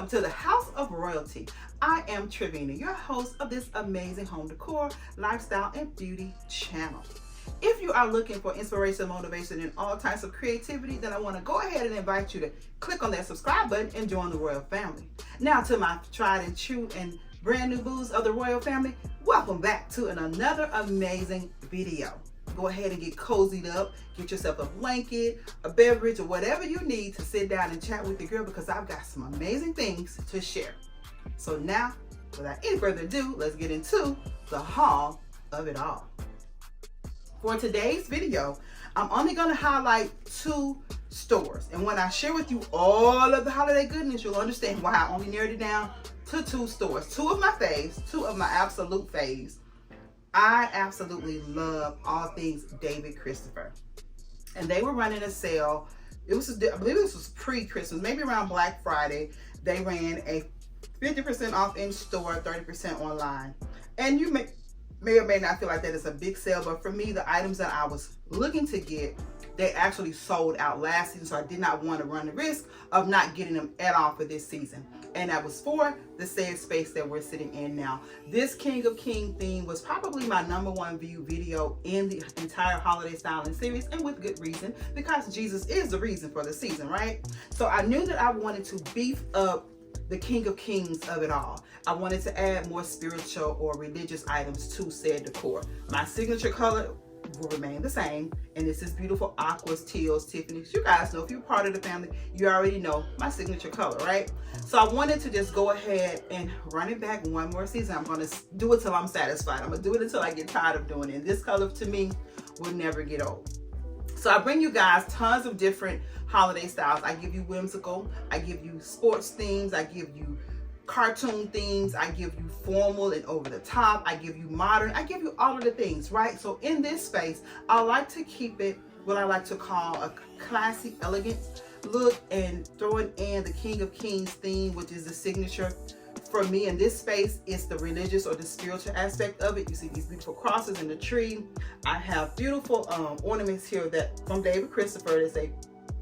to the House of Royalty. I am Trevina, your host of this amazing home decor, lifestyle, and beauty channel. If you are looking for inspiration, motivation, and all types of creativity, then I want to go ahead and invite you to click on that subscribe button and join the royal family. Now, to my tried and true and brand new boos of the royal family, welcome back to another amazing video. Go ahead and get cozied up, get yourself a blanket, a beverage, or whatever you need to sit down and chat with your girl, because I've got some amazing things to share. So now, without any further ado, let's get into the haul of it all. For today's video, I'm only going to highlight 2 stores. And when I share with you all of the holiday goodness, you'll understand why I only narrowed it down to 2 stores. 2 of my faves, 2 of my absolute faves. I absolutely love all things David Christopher. And they were running a sale. I believe this was pre-Christmas, maybe around Black Friday. They ran a 50% off in store, 30% online. And you may or may not feel like that is a big sale, but for me, the items that I was looking to get, they actually sold out last season, so I did not want to run the risk of not getting them at all for this season. And that was for the safe space that we're sitting in now. This King of King theme was probably my #1 view video in the entire holiday styling series, and with good reason, because Jesus is the reason for the season, right? So I knew that I wanted to beef up the King of Kings of it all. I wanted to add more spiritual or religious items to said decor. My signature color will remain the same, and this is beautiful aquas, teals, Tiffany's. You guys know, if you're part of the family, you already know my signature color, right? So I wanted to just go ahead and run it back one more season. I'm going to do it till I'm satisfied. I'm going to do it until I get tired of doing it. This color to me will never get old. So I bring you guys tons of different holiday styles. I give you whimsical, I give you sports themes, I give you cartoon themes, I give you formal and over the top, I give you modern, I give you all of the things, right? So in this space, I like to keep it what I like to call a classy, elegant look, and throwing in the King of Kings theme, which is the signature. For me in this space, it's the religious or the spiritual aspect of it. You see these beautiful crosses in the tree. I have beautiful ornaments here that from David Christopher. They say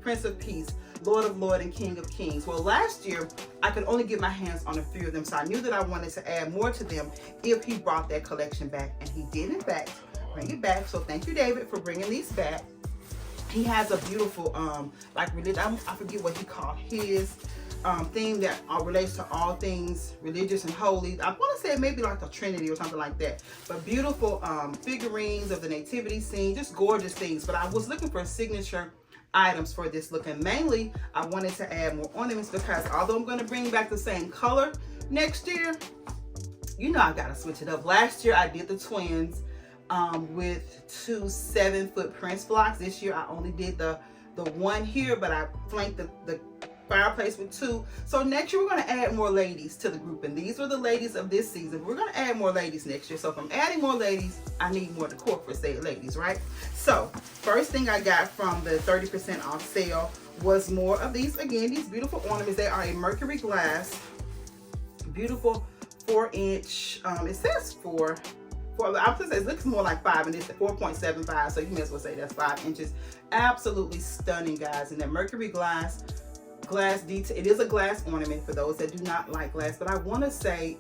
Prince of Peace, Lord of Lords, and King of Kings. Well, last year I could only get my hands on a few of them, so I knew that I wanted to add more to them if he brought that collection back, and he did in fact bring it back. So thank you, David, for bringing these back. He has a beautiful like religion. I forget what he called his theme that relates to all things religious and holy. I want to say maybe like a Trinity or something like that. But beautiful figurines of the nativity scene, just gorgeous things. But I was looking for signature items for this look, and mainly I wanted to add more ornaments, because although I'm going to bring back the same color next year, you know I got to switch it up. Last year I did the twins with 2 7-foot Prince blocks. This year I only did the one here, but I flanked the fireplace with 2. So next year we're going to add more ladies to the group, and these were the ladies of this season. We're going to add more ladies next year. So if I'm adding more ladies, I need more decor for said ladies, right? So first thing I got from the 30% off sale was more of these, again, these beautiful ornaments. They are a mercury glass, beautiful 4-inch, it says 4, I was gonna say it looks more like 5, and it's 4.75, so you may as well say that's 5 inches. Absolutely stunning, guys. And that mercury glass detail. It is a glass ornament for those that do not like glass, but I want to say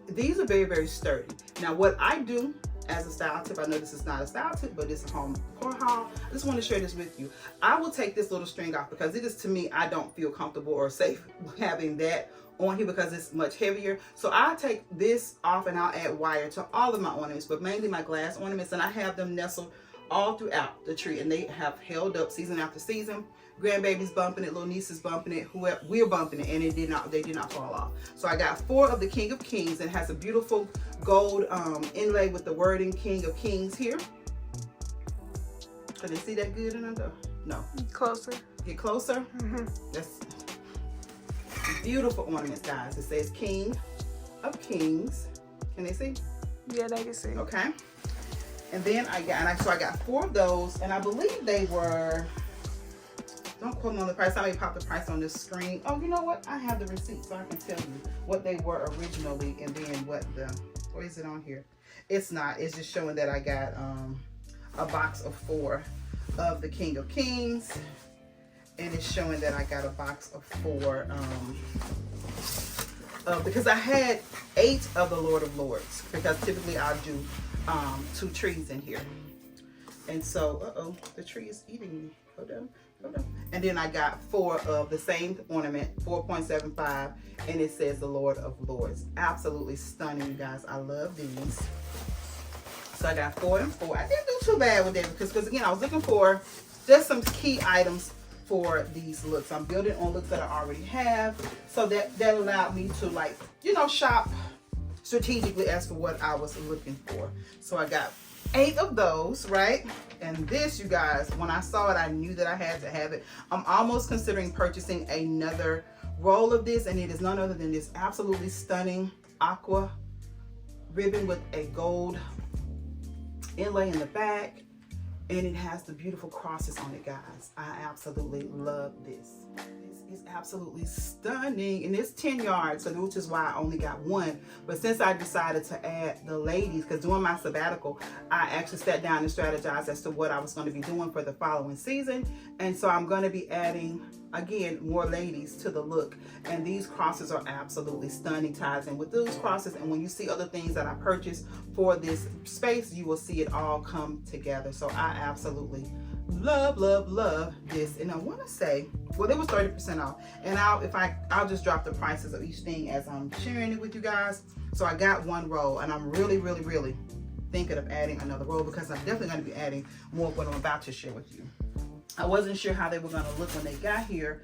these are very, very sturdy. Now what I do as a style tip, I know this is not a style tip, but it's a home decor haul. I just want to share this with you. I will take this little string off, because it is, to me, I don't feel comfortable or safe having that on here because it's much heavier. So I'll take this off and I'll add wire to all of my ornaments, but mainly my glass ornaments, and I have them nestled all throughout the tree, and they have held up season after season. Grandbaby's bumping it, little nieces bumping it, whoever, we're bumping it, and they did not fall off. So I got 4 of the King of Kings, and has a beautiful gold inlay with the wording King of Kings here. Can they see that good in under? No. Closer. Get closer. That's beautiful ornaments, guys. It says King of Kings. Can they see? Yeah, they can see. Okay. And then I got 4 of those, and I believe they were, don't quote me on the price. I may pop the price on this screen. Oh, you know what? I have the receipt, so I can tell you what they were originally, and then or is it on here? It's not. It's just showing that I got a box of 4 of the King of Kings. and it's showing that I got a box of 4 because I had 8 of the Lord of Lords, because typically I'll do 2 trees in here. And so, the tree is eating me. Hold on. And then I got 4 of the same ornament, 4.75, and it says the Lord of Lords. Absolutely stunning, you guys. I love these. So I got 4 and 4. I didn't do too bad with it because again, I was looking for just some key items for these looks. I'm building on looks that I already have, so that allowed me to, like, you know, shop strategically as for what I was looking for. So I got 8 of those, right? And this, you guys, when I saw it, I knew that I had to have it. I'm almost considering purchasing another roll of this, and it is none other than this absolutely stunning aqua ribbon with a gold inlay in the back, and it has the beautiful crosses on it, guys. I absolutely love this. This is absolutely stunning, and it's 10 yards, so which is why I only got 1. But since I decided to add the ladies, because during my sabbatical, I actually sat down and strategized as to what I was going to be doing for the following season, and so I'm going to be adding, again, more ladies to the look. And these crosses are absolutely stunning, ties in with those crosses, and when you see other things that I purchased for this space, you will see it all come together. So I absolutely love this. And I want to say, well, it was 30% off, and I'll just drop the prices of each thing as I'm sharing it with you guys. So I got 1 roll, and I'm really thinking of adding another roll, because I'm definitely going to be adding more of what I'm about to share with you. I wasn't sure how they were going to look when they got here,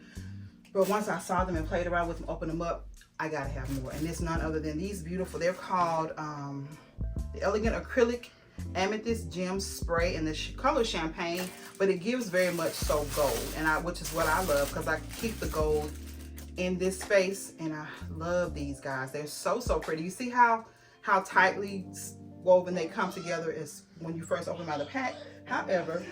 but once I saw them and played around with them, opened them up, I gotta have more. And it's none other than these beautiful, they're called the Elegant Acrylic Amethyst Gem Spray in the color Champagne, but it gives very much so gold, and which is what I love, because I keep the gold in this space, and I love these guys. They're so pretty. You see how tightly woven they come together as when you first open them out of the pack. However,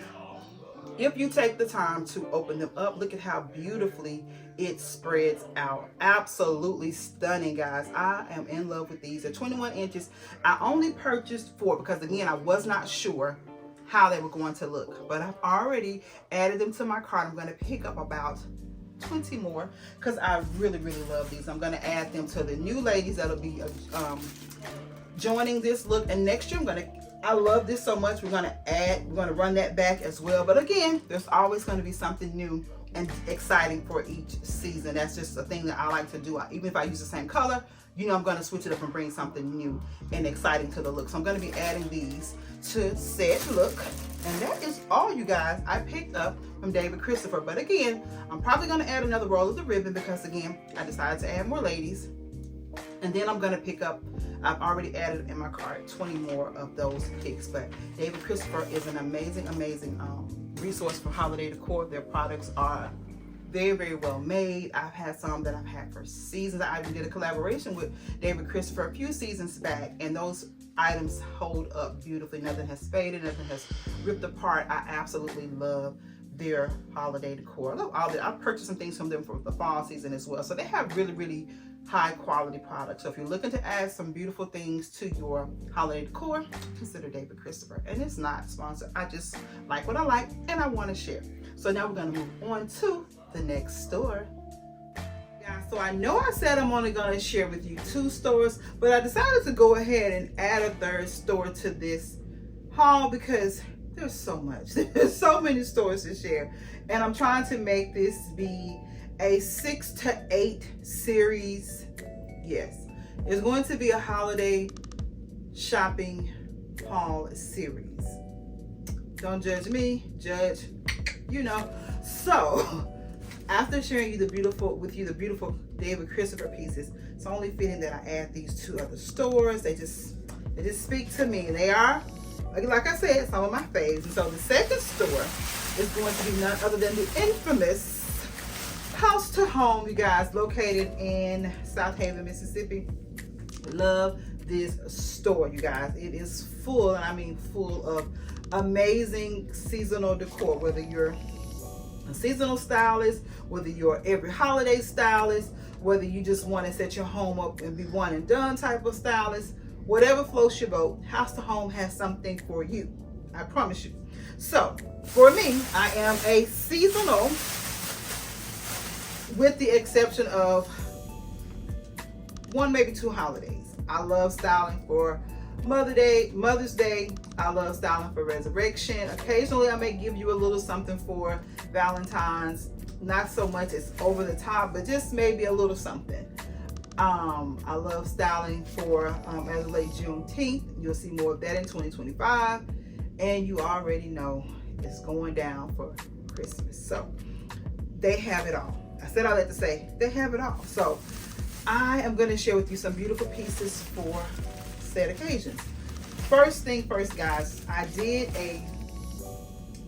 if you take the time to open them up, look at how beautifully it spreads out. Absolutely stunning, guys. I am in love with these. They're 21 inches. I only purchased 4 because, again, I was not sure how they were going to look, but I've already added them to my cart. I'm going to pick up about 20 more because I really love these. I'm going to add them to the new ladies that'll be joining this look, and next year I love this so much, we're gonna run that back as well. But again, there's always going to be something new and exciting for each season. That's just a thing that I like to do. Even if I use the same color, you know, I'm going to switch it up and bring something new and exciting to the look. So I'm going to be adding these to said look, and that is all, you guys, I picked up from David Christopher. But again, I'm probably going to add another roll of the ribbon because, again, I decided to add more ladies. And then I'm going to pick up, I've already added in my cart 20 more of those picks. But David Christopher is an amazing resource for holiday decor. Their products are very well made. I've had some that I've had for seasons. I even did a collaboration with David Christopher a few seasons back, and those items hold up beautifully. Nothing has faded, nothing has ripped apart. I absolutely love their holiday decor. I love all that. I've purchased some things from them for the fall season as well. So they have really high quality products. So if you're looking to add some beautiful things to your holiday decor, consider David Christopher. And it's not sponsored. I just like what I like and I want to share. So now we're going to move on to the next store. Yeah, so I know I said I'm only going to share with you 2 stores, but I decided to go ahead and add a 3rd store to this haul because there's so much. There's so many stores to share. And I'm trying to make this be a 6 to 8 series. Yes, it's going to be a holiday shopping haul series. Don't judge me, judge, you know. So after sharing the beautiful David Christopher pieces, it's only fitting that I add these 2 other stores. They just speak to me, and they are, like I said, some of my faves. And so the second store is going to be none other than the infamous House to Home, you guys, located in South Haven, Mississippi. Love this store, you guys. It is full, and I mean full, of amazing seasonal decor. Whether you're a seasonal stylist, whether you're every holiday stylist, whether you just want to set your home up and be one and done type of stylist, whatever floats your boat, House to Home has something for you. I promise you. So for me, I am a seasonal with the exception of one, maybe 2 holidays. I love styling for Mother's Day. I love styling for Resurrection. Occasionally I may give you a little something for Valentine's. Not so much it's over the top, but just maybe a little something. I love styling for as late Juneteenth. You'll see more of that in 2025. And you already know it's going down for Christmas. So they have it all. I said all that to say they have it all. So I am going to share with you some beautiful pieces for said occasions. First thing first, guys, I did a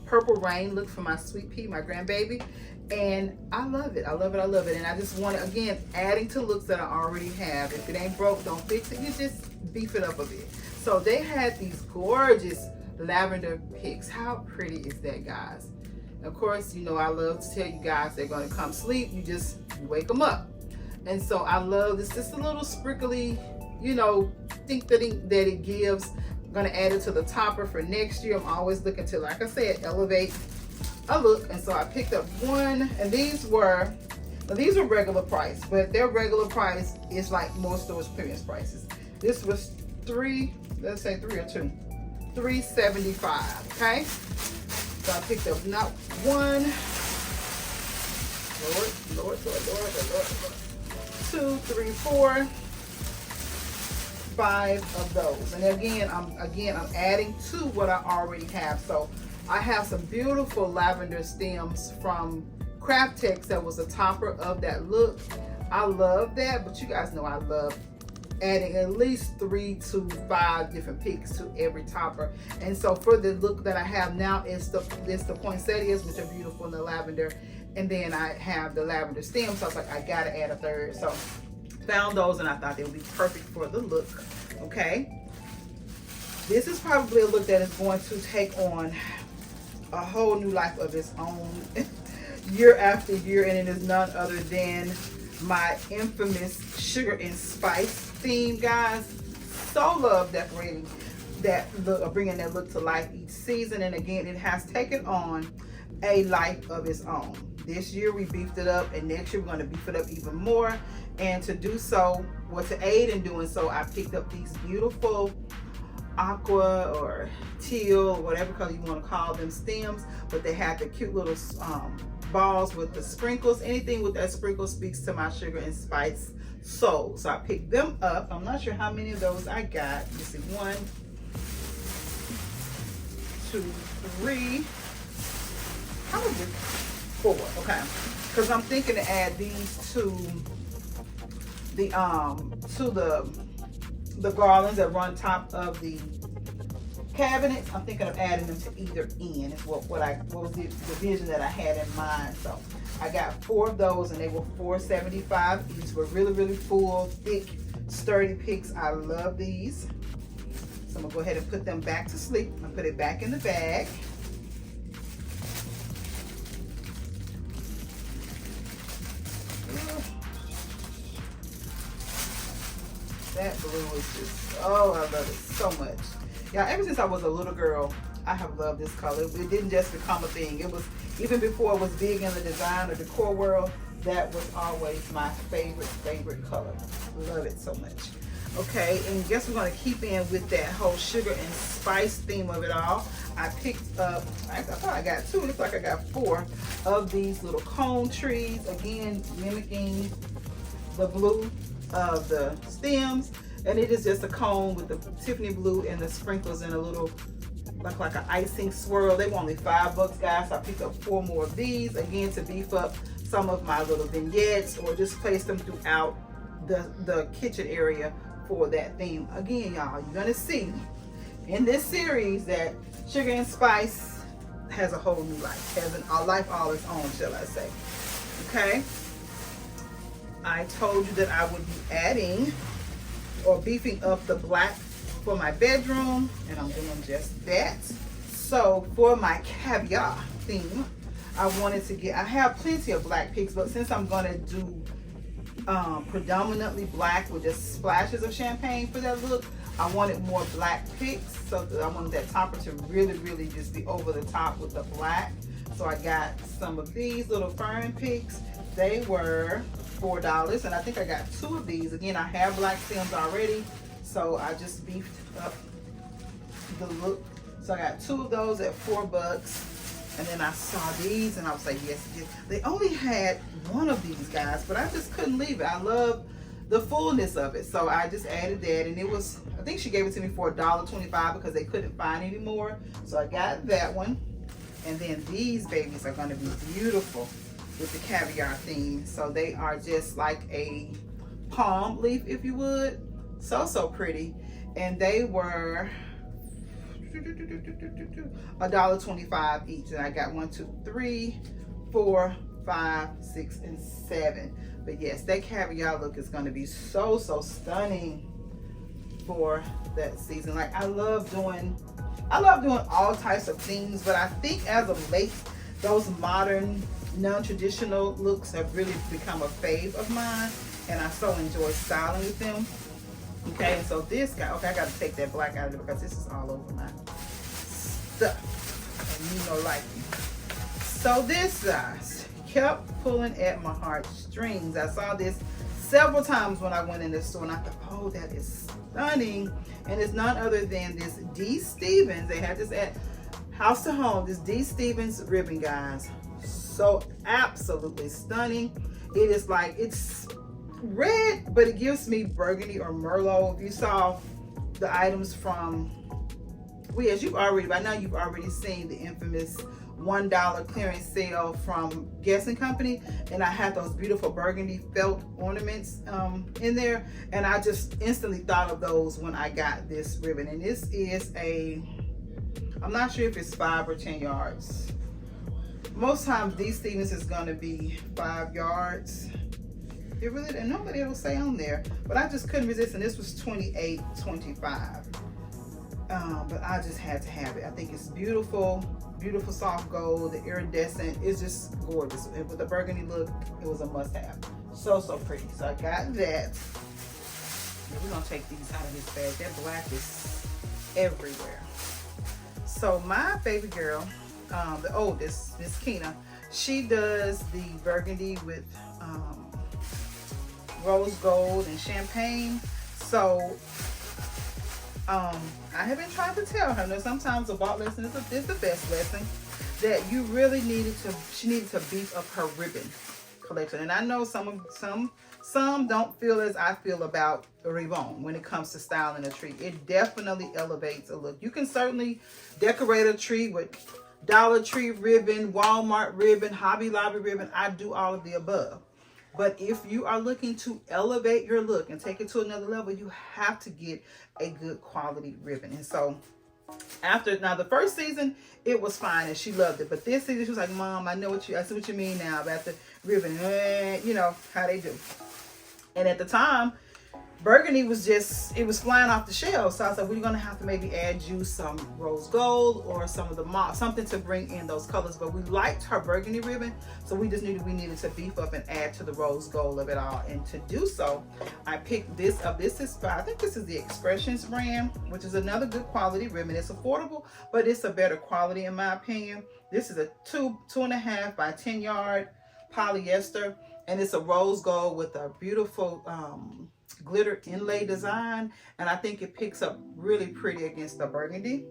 purple rain look for my sweet pea, my grandbaby, and I love it. I love it. I love it. And I just want to, again, adding to looks that I already have. If it ain't broke, don't fix it. You just beef it up a bit. So they had these gorgeous lavender picks. How pretty is that, guys? Of course, you know, I love to tell you guys they're going to come sleep. You just wake them up. And so I love this, just a little sprinkly, you know, think that it gives. I'm going to add it to the topper for next year. I'm always looking to, like I said, elevate a look. And so I picked up one, and these were regular price, but their regular price is like most stores' clearance prices. This was let's say 3 or 2, $3.75. Okay, so I picked up not one, Lord, 2, 3, 4, 5 of those. And again, I'm adding to what I already have. So I have some beautiful lavender stems from Craft Tex that was the topper of that look. I love that, but you guys know I love adding at least 3 to 5 different picks to every topper. And so for the look that I have now, it's the poinsettias, which are beautiful in the lavender, and then I have the lavender stem. So I was like, I gotta add a third. So found those, and I thought they would be perfect for the look. Okay, this is probably a look that is going to take on a whole new life of its own year after year, and it is none other than my infamous sugar and spice theme, guys. So love decorating that look, bringing that look to life each season. And again, it has taken on a life of its own. This year we beefed it up, and next year we're going to beef it up even more. And to do so, or to aid in doing so, I picked up these beautiful aqua or teal, or whatever color you want to call them, stems, but they had the cute little balls with the sprinkles. Anything with that sprinkle speaks to my sugar and spice soul. So I picked them up. I'm not sure how many of those I got. You see, 1, 2, 3, probably 4. Okay, because I'm thinking to add these to the garlands that run top of the cabinet. I'm thinking of adding them to either end. Is what was the vision that I had in mind. So I got 4 of those, and they were $4.75 each. Were really, really full, thick, sturdy picks. I love these. So I'm gonna go ahead and put them back to sleep. I'm gonna put it back in the bag. That blue is just, oh, I love it so much. Yeah, ever since I was a little girl, I have loved this color. It didn't just become a thing. It was, even before it was big in the design or decor world, that was always my favorite color. Love it so much. Okay, and guess we're going to keep in with that whole sugar and spice theme of it all. I picked up, I thought I got 2, looks like I got 4 of these little cone trees. Again, mimicking the blue of the stems, and it is just a cone with the Tiffany blue and the sprinkles and a little like an icing swirl. They were only $5, guys. So I picked up 4 more of these, again, to beef up some of my little vignettes, or just place them throughout the kitchen area for that theme. Again, y'all, you're gonna see in this series that sugar and spice has a whole new life, has a life all its own, shall I say. Okay, I told you that I would be adding or beefing up the black for my bedroom, and I'm doing just that. So for my caviar theme, I wanted to get, I have plenty of black picks, but since I'm gonna do predominantly black with just splashes of champagne for that look, I wanted more black picks, so that I wanted that topper to really just be over the top with the black. So I got some of these little fern picks, They were $4, and I think I got 2 of these. Again, I have black stems already, so I just beefed up the look. So I got 2 of those at $4. And then I saw these and I was like, yes, yes. They only had 1 of these, guys, but I just couldn't leave it. I love the fullness of it. So I just added that, and it was, I think she gave it to me for $1.25 because they couldn't find any more. So I got that one. And then these babies are gonna be beautiful with the caviar theme. So they are just like a palm leaf, if you would. So pretty. And they were $1.25 each, and I got 1, 2, 3, 4, 5, 6, and 7. But yes, that caviar look is going to be so stunning for that season. Like I love doing all types of things, but I think as of late, those modern non-traditional looks have really become a fave of mine, and I so enjoy styling with them. Okay, and so this guy, okay, I got to take that black out of it because this is all over my stuff, and you know, like me. So this guys kept pulling at my heartstrings. I saw this several times when I went in the store, and I thought, oh, that is stunning. And it's none other than this D. Stevens. They had this at House to Home. This D. Stevens ribbon, guys. So absolutely stunning. It is like, it's red, but it gives me burgundy or merlot. If you saw the items from, well, yes, by now you've already seen the infamous $1 clearance sale from Guess & Company, and I had those beautiful burgundy felt ornaments in there, and I just instantly thought of those when I got this ribbon. And this is I'm not sure if it's 5 or 10 yards. Most times D. Stevens is going to be 5 yards. It really, and nobody will say on there, but I just couldn't resist, and this was $28.25. But I just had to have it. I think it's beautiful soft gold. The iridescent is just gorgeous, and with the burgundy look, it was a must-have. So pretty. So I got that. We're gonna take these out of this bag. That black is everywhere. So my baby girl, the oldest, Miss Kina, she does the burgundy with rose gold and champagne. So I have been trying to tell her, sometimes a vault lesson is the best lesson, that she needed to beef up her ribbon collection. And I know some don't feel as I feel about ribbon when it comes to styling a tree. It definitely elevates a look. You can certainly decorate a tree with Dollar Tree ribbon, Walmart ribbon, Hobby Lobby ribbon. I do all of the above. But if you are looking to elevate your look and take it to another level, you have to get a good quality ribbon. And so now the first season, it was fine and she loved it. But this season, she was like, Mom, I see what you mean now about the ribbon. You know how they do. And at the time, burgundy was it was flying off the shelves. So I said, we're going to have to maybe add you some rose gold or some of the moss, something to bring in those colors. But we liked her burgundy ribbon, so we needed to beef up and add to the rose gold of it all. And to do so, I picked this up. I think this is the Expressions brand, which is another good quality ribbon. It's affordable, but it's a better quality in my opinion. This is a 2.5 by 10 yard polyester, and it's a rose gold with a beautiful glitter inlay design, and I think it picks up really pretty against the burgundy.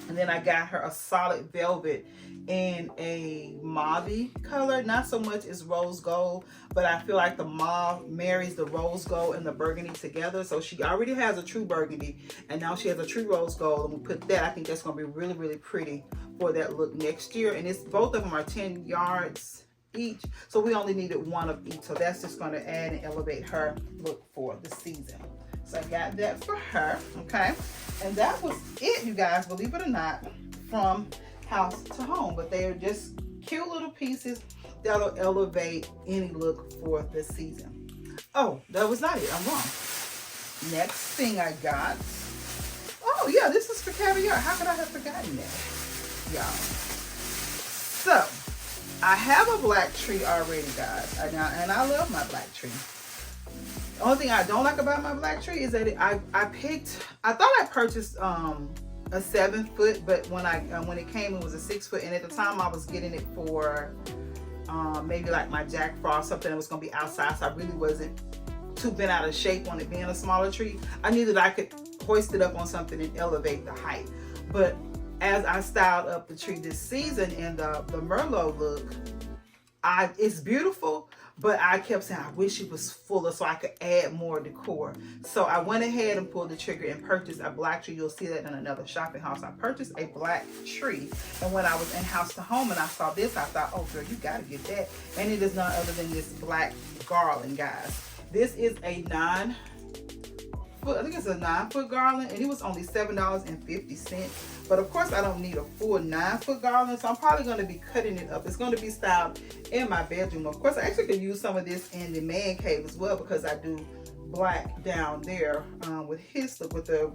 And then I got her a solid velvet in a mauve color. Not so much as rose gold, but I feel like the mauve marries the rose gold and the burgundy together. So she already has a true burgundy, and now she has a true rose gold, and we put that. I think that's going to be really pretty for that look next year. And both of them are 10 yards each, so we only needed 1 of each, so that's just going to add and elevate her look for the season. So I got that for her. Okay, and that was it, you guys, believe it or not, from House to Home. But they are just cute little pieces that'll elevate any look for the season. Oh, that was not it, I'm wrong. Next thing I got, oh yeah, this is for caviar. How could I have forgotten that, y'all? So I have a black tree already, guys, and I love my black tree. The only thing I don't like about my black tree is that I thought I purchased a 7 foot, but when it came, it was a 6 foot, and at the time I was getting it for maybe like my Jack Frost, something that was going to be outside, so I really wasn't too bent out of shape on it being a smaller tree. I knew that I could hoist it up on something and elevate the height. But as I styled up the tree this season in the Merlot look, it's beautiful, but I kept saying I wish it was fuller so I could add more decor. So I went ahead and pulled the trigger and purchased a black tree. You'll see that in another shopping house. I purchased a black tree, and when I was in House to Home and I saw this, I thought, oh girl, you gotta get that. And it is none other than this black garland, guys. This is a 9 foot, I think it's a 9-foot garland, and it was only $7.50. But of course I don't need a full 9-foot garland, so I'm probably going to be cutting it up. It's going to be styled in my bedroom. Of course I actually could use some of this in the man cave as well, because I do black down there with his look, with the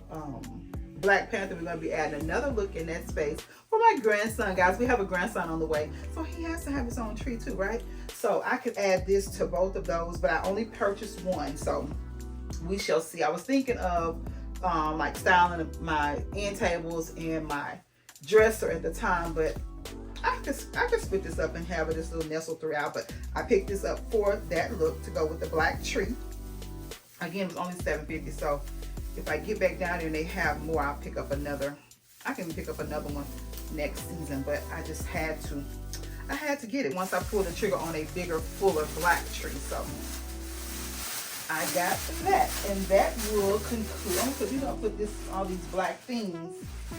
Black Panther. We're going to be adding another look in that space for my grandson, guys. We have a grandson on the way, so he has to have his own tree too, right? So I could add this to both of those, but I only purchased one, so we shall see. I was thinking of like styling my end tables and my dresser at the time, but I could split this up and have it this little nestle throughout. But I picked this up for that look to go with the black tree. Again, it was only $7.50, so if I get back down there and they have more, I'll pick up another. I can pick up another one next season, but I just had to. I had to get it once I pulled the trigger on a bigger, fuller black tree. So I got that, and that will conclude. So we're gonna put all these black things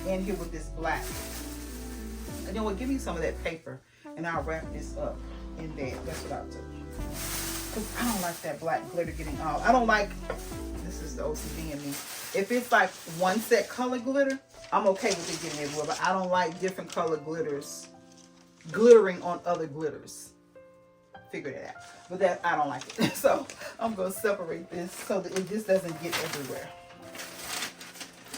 in here with this black. And then we'll give me some of that paper, and I'll wrap this up in there. That's what I'll do. Cause I don't like that black glitter getting all. I don't like. This is the OCD in me. If it's like one set color glitter, I'm okay with it getting everywhere. But I don't like different color glitters glittering on other glitters. Figure that out. But that, I don't like it. So I'm going to separate this so that this doesn't get everywhere.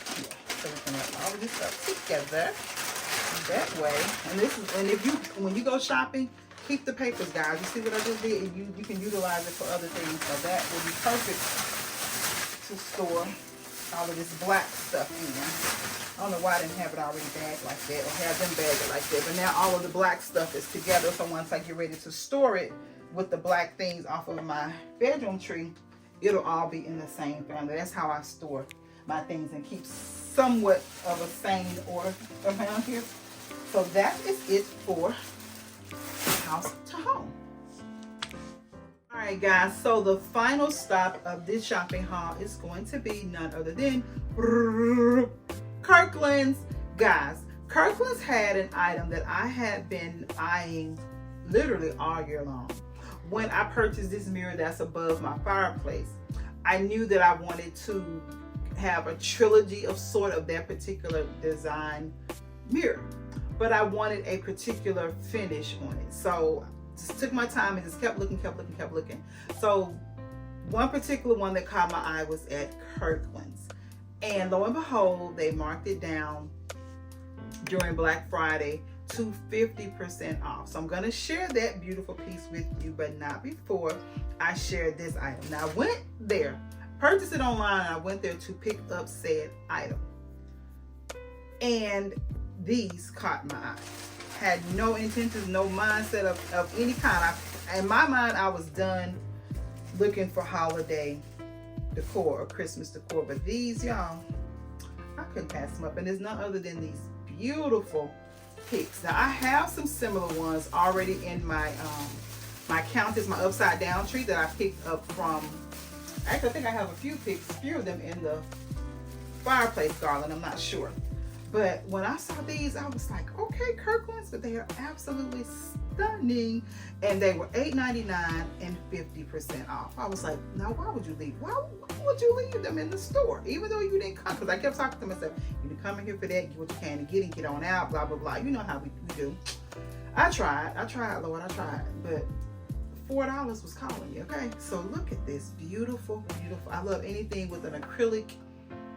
Yeah, so we can have all of this stuff together that way. And when you go shopping, keep the papers, guys. You see what I just did? You can utilize it for other things. So that will be perfect to store all of this black stuff in. I don't know why I didn't have it already bagged like that, or have them bagged like that. But now all of the black stuff is together. So once I get ready to store it with the black things off of my bedroom tree, it'll all be in the same family. That's how I store my things and keep somewhat of a sane order around here. So that is it for House to Home. All right, guys. So the final stop of this shopping haul is going to be none other than Kirkland's. Guys, Kirkland's had an item that I had been eyeing literally all year long. When I purchased this mirror that's above my fireplace, I knew that I wanted to have a trilogy of sort of that particular design mirror, but I wanted a particular finish on it. So just took my time and just kept looking. So one particular one that caught my eye was at Kirkland's. And lo and behold, they marked it down during Black Friday to 50% off. So I'm going to share that beautiful piece with you, but not before I share this item. Now I went there, purchased it online, and I went there to pick up said item. And these caught my eye. Had no intentions, no mindset of any kind. In my mind, I was done looking for holiday decor or Christmas decor, but these, y'all, I couldn't pass them up. And there's none other than these beautiful picks. Now I have some similar ones already in my my counters, my upside down tree that I picked up from. Actually, I think I have a few of them in the fireplace garland. I'm not sure. But when I saw these, I was like, okay, Kirkland's, but they are absolutely stunning. And they were $8.99 and 50% off. I was like, now why would you leave? Why would you leave them in the store? Even though you didn't come, because I kept talking to myself, you didn't come in here for that, get what you can and get on out, blah, blah, blah. You know how we do. I tried, Lord, I tried. But $4 was calling me, okay? So look at this, beautiful, beautiful. I love anything with an acrylic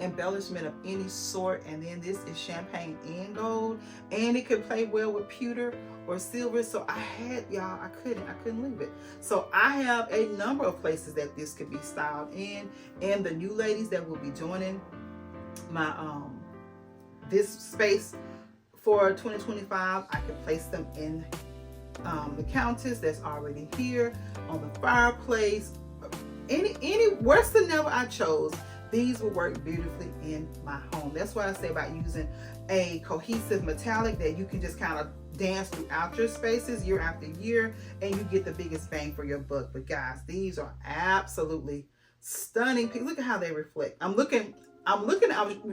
embellishment of any sort, and then this is champagne and gold, and it could play well with pewter or silver. So I had, y'all, I couldn't leave it. So I have a number of places that this could be styled in, and the new ladies that will be joining my this space for 2025, I could place them in the counters that's already here, on the fireplace, any Western never I chose. These will work beautifully in my home. That's why I say about using a cohesive metallic that you can just kind of dance throughout your spaces year after year, and you get the biggest bang for your buck. But guys, these are absolutely stunning. Look at how they reflect. I was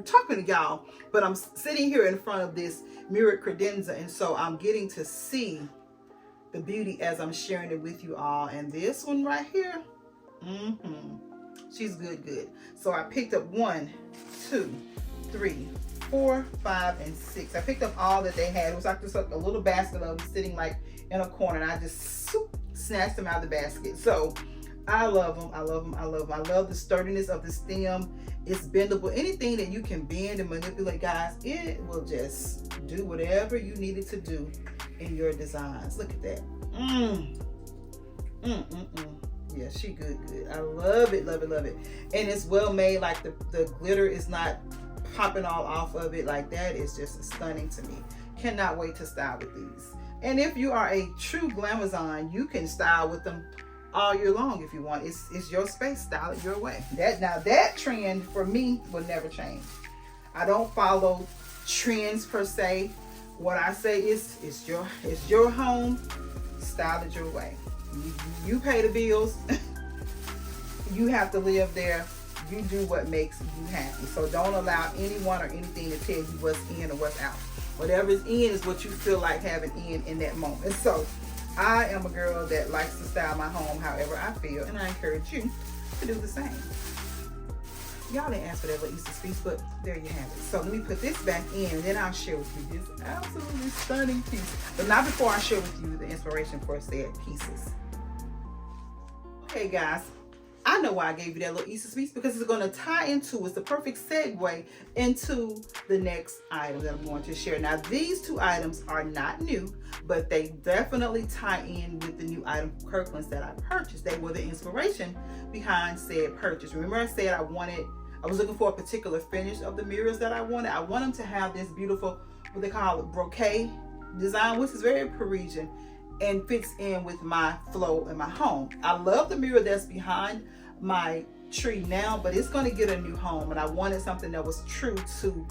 talking to y'all, but I'm sitting here in front of this mirrored credenza, and so I'm getting to see the beauty as I'm sharing it with you all. And this one right here, she's good. So I picked up 1, 2, 3, 4, 5, and 6. I picked up all that they had. It was like just like a little basket of them sitting like in a corner, and I just snatched them out of the basket. So I love them. I love the sturdiness of the stem. It's bendable. Anything that you can bend and manipulate, guys, it will just do whatever you need it to do in your designs. Look at that. Yeah, she good. I love it. And it's well made. Like the glitter is not popping all off of it. Like that is just stunning to me. Cannot wait to style with these. And if you are a true glamazon, you can style with them all year long if you want. It's your space. Style it your way. That trend for me will never change. I don't follow trends per se. What I say is it's your home. Style it your way. You pay the bills. You have to live there. You do what makes you happy. So don't allow anyone or anything to tell you what's in or what's out. Whatever's in is what you feel like having in that moment. So I am a girl that likes to style my home however I feel, and I encourage you to do the same. Y'all didn't ask for that little Easter piece, but there you have it. So let me put this back in, and then I'll share with you this absolutely stunning piece. But not before I share with you the inspiration for said pieces. Okay, guys, I know why I gave you that little Easter piece, because it's going to tie into, it's the perfect segue into the next item that I'm going to share. Now, these two items are not new, but they definitely tie in with the new item from Kirkland's that I purchased. They were the inspiration behind said purchase. Remember I said I was looking for a particular finish of the mirrors that I wanted. I want them to have this beautiful, what they call it, brocade design, which is very Parisian and fits in with my flow in my home. I love the mirror that's behind my tree now, but it's going to get a new home, and I wanted something that was true to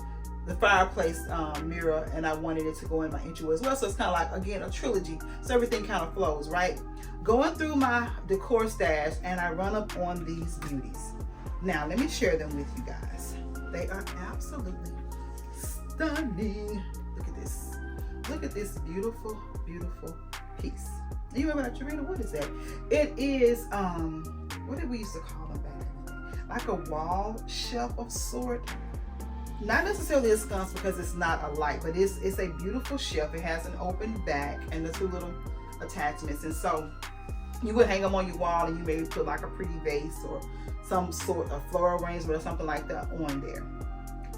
the fireplace mirror, and I wanted it to go in my entry as well. So it's kind of like, again, a trilogy, so everything kind of flows, right? Going through my decor stash, and I run up on these beauties. Now let me share them with you guys. They are absolutely stunning. Look at this beautiful piece. You remember that, Trevina? What is that? It is what did we used to call them back in the day? Like a wall shelf of sort. Not necessarily a sconce because it's not a light, but it's a beautiful shelf. It has an open back and the two little attachments, and so you would hang them on your wall, and you maybe put like a pretty vase or some sort of floral arrangement or something like that on there.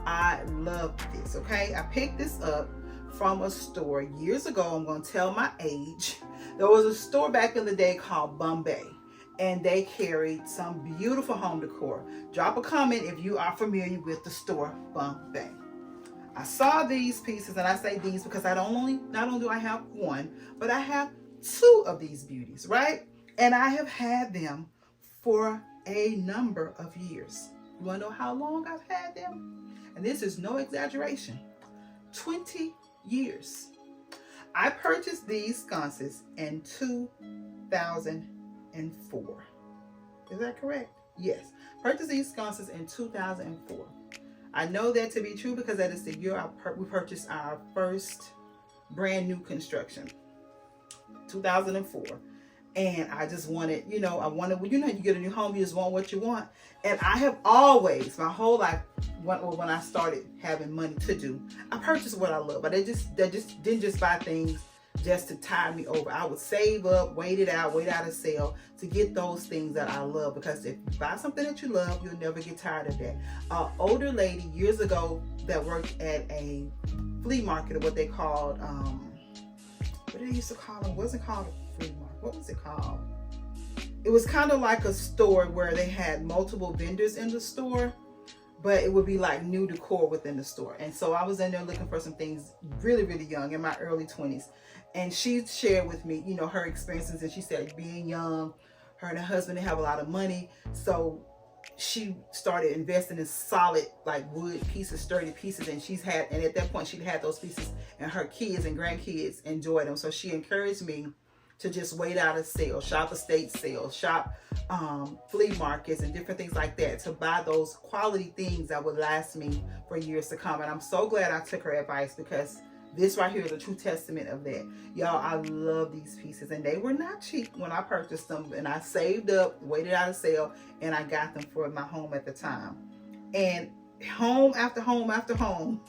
I love this. Okay, I picked this up from a store years ago. I'm going to tell my age. There was a store back in the day called Bombay, and they carried some beautiful home decor. Drop a comment if you are familiar with the store Bombay. I saw these pieces, and I say these because not only do I have one, but I have two of these beauties, right? And I have had them for a number of years. You want to know how long I've had them? And this is no exaggeration. 20 years. I purchased these sconces in 2004. Is that correct? Yes. Purchased these sconces in 2004. I know that to be true because that is the year we purchased our first brand new construction. 2004. And I just wanted, you get a new home, you just want what you want. And I have always, my whole life, when I started having money to do, I purchased what I love. But I didn't just buy things just to tide me over. I would save up, wait out a sale to get those things that I love. Because if you buy something that you love, you'll never get tired of that. An older lady years ago that worked at a flea market, or what they called, what they used to call them, wasn't called a flea market. What was it called? It was kind of like a store where they had multiple vendors in the store, but it would be like new decor within the store. And so I was in there looking for some things really, really young, in my early 20s. And she shared with me, you know, her experiences. And she said being young, her and her husband didn't have a lot of money. So she started investing in solid, like, wood pieces, sturdy pieces. And and at that point she'd had those pieces, and her kids and grandkids enjoyed them. So she encouraged me to just wait out a sale, shop estate sales, shop flea markets and different things like that, to buy those quality things that would last me for years to come. And I'm so glad I took her advice, because this right here is a true testament of that. Y'all, I love these pieces, and they were not cheap when I purchased them, and I saved up, waited out a sale, and I got them for my home at the time. And home after home after home,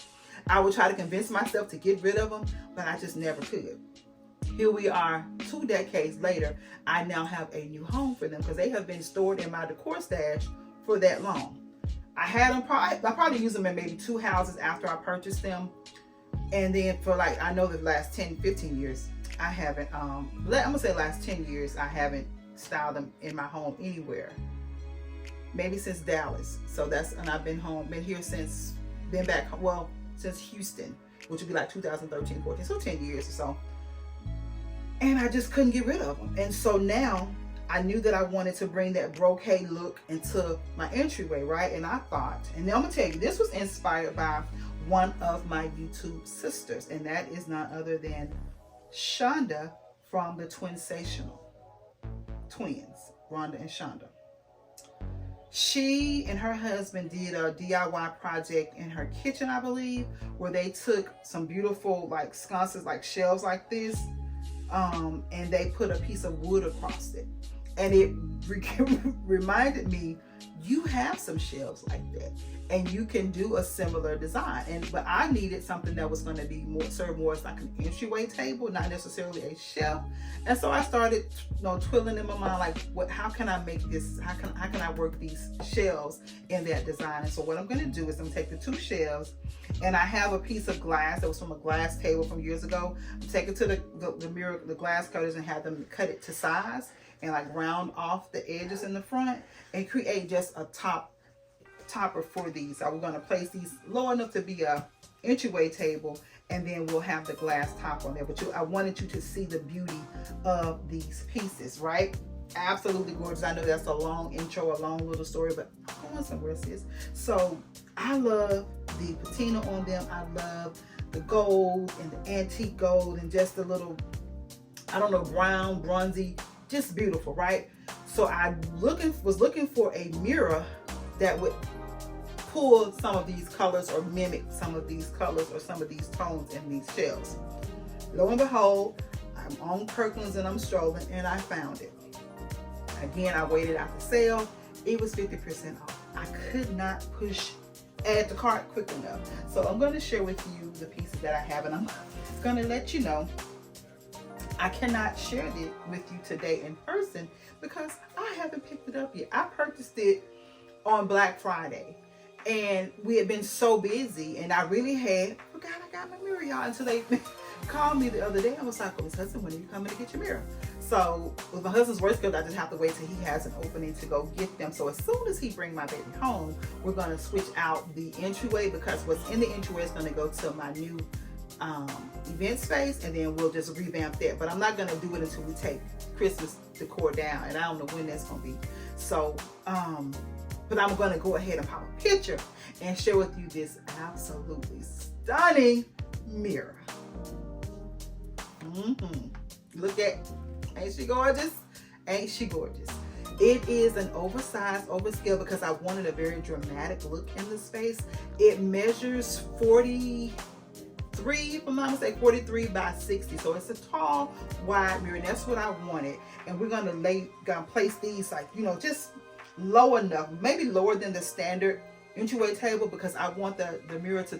I would try to convince myself to get rid of them, but I just never could. Here we are 2 decades later. I now have a new home for them, because they have been stored in my decor stash for that long. I had them I probably used them in maybe 2 houses after I purchased them. And then for, like, I know the last 10, 15 years, I haven't, I'm gonna say last 10 years, I haven't styled them in my home anywhere. Maybe since Dallas. So and I've been here since, since Houston, which would be like 2013, 14, so 10 years or so. And I just couldn't get rid of them. And so now I knew that I wanted to bring that brocade look into my entryway, right? And I thought, and I'm gonna tell you, this was inspired by one of my YouTube sisters, and that is none other than Shonda from the Twinsational twins, Rhonda and Shonda. She and her husband did a DIY project in her kitchen, I believe, where they took some beautiful, like, sconces, like shelves like this, and they put a piece of wood across it. And it reminded me, you have some shelves like that, and you can do a similar design. But I needed something that was going to be serve more as like an entryway table, not necessarily a shelf. And so I started, twiddling in my mind, like, how can I make this? How can I work these shelves in that design? And so what I'm going to do is I'm going to take the 2 shelves, and I have a piece of glass that was from a glass table from years ago. I'm taking it to the glass cutters and have them cut it to size, and like round off the edges in the front, and create just a topper for these. So we're going to place these low enough to be a entryway table, and then we'll have the glass top on there. But I wanted you to see the beauty of these pieces, right? Absolutely gorgeous. I know that's a long intro, a long little story, but I'm going somewhere, sis. So I love the patina on them. I love the gold and the antique gold, and just the little, I don't know, brown, bronzy, just beautiful, right? So I was looking for a mirror that would pull some of these colors, or mimic some of these colors or some of these tones in these shells. Lo and behold, I'm on Kirkland's and I'm strolling, and I found it. Again, I waited out the sale. It was 50% off. I could not add to cart quick enough. So I'm going to share with you the pieces that I have, and I'm going to let you know I cannot share it with you today in person because I haven't picked it up yet. I purchased it on Black Friday, and we had been so busy, and I really forgot I got my mirror, y'all, until they called me the other day. I was like, oh, husband, when are you coming to get your mirror? So with my husband's work schedule, I just have to wait till he has an opening to go get them. So as soon as he brings my baby home, we're going to switch out the entryway, because what's in the entryway is going to go to my new event space, and then we'll just revamp that. But I'm not going to do it until we take Christmas decor down, and I don't know when that's going to be. So but I'm going to go ahead and pop a picture and share with you this absolutely stunning mirror. Look at, ain't she gorgeous? Ain't she gorgeous? It is an oversized, overscale, because I wanted a very dramatic look in the space. It measures 43, if I'm not mistaken, 43 by 60. So it's a tall, wide mirror, and that's what I wanted. And we're gonna place these, like, just low enough, maybe lower than the standard entryway table, because I want the mirror to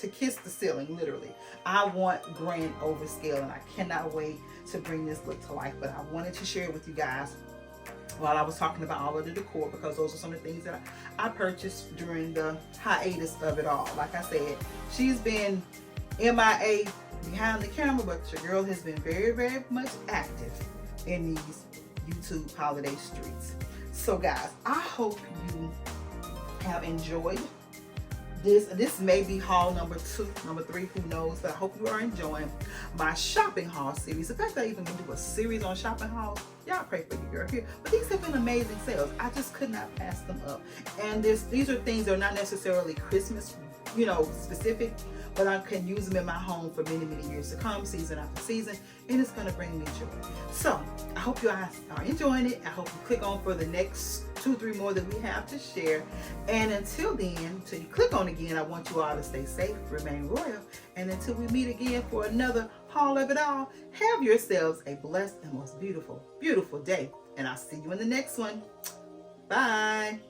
kiss the ceiling, literally. I want grand overscale, and I cannot wait to bring this look to life. But I wanted to share it with you guys while I was talking about all of the decor, because those are some of the things that I purchased during the hiatus of it all. Like I said, she's been MIA behind the camera, but your girl has been very, very much active in these YouTube holiday streets. So guys, I hope you have enjoyed This may be haul number 2, number 3, who knows, but I hope you are enjoying my shopping haul series. The fact that I even gonna do a series on shopping hauls, y'all pray for your girl here. But these have been amazing sales. I just could not pass them up. And these are things that are not necessarily Christmas, you know, specific, but I can use them in my home for many, many years to come, season after season, and it's going to bring me joy. So I hope you guys are enjoying it. I hope you click on for the next 2, 3 more that we have to share. And until then, until you click on again, I want you all to stay safe, remain royal, and until we meet again for another haul of it all, have yourselves a blessed and most beautiful, beautiful day. And I'll see you in the next one. Bye.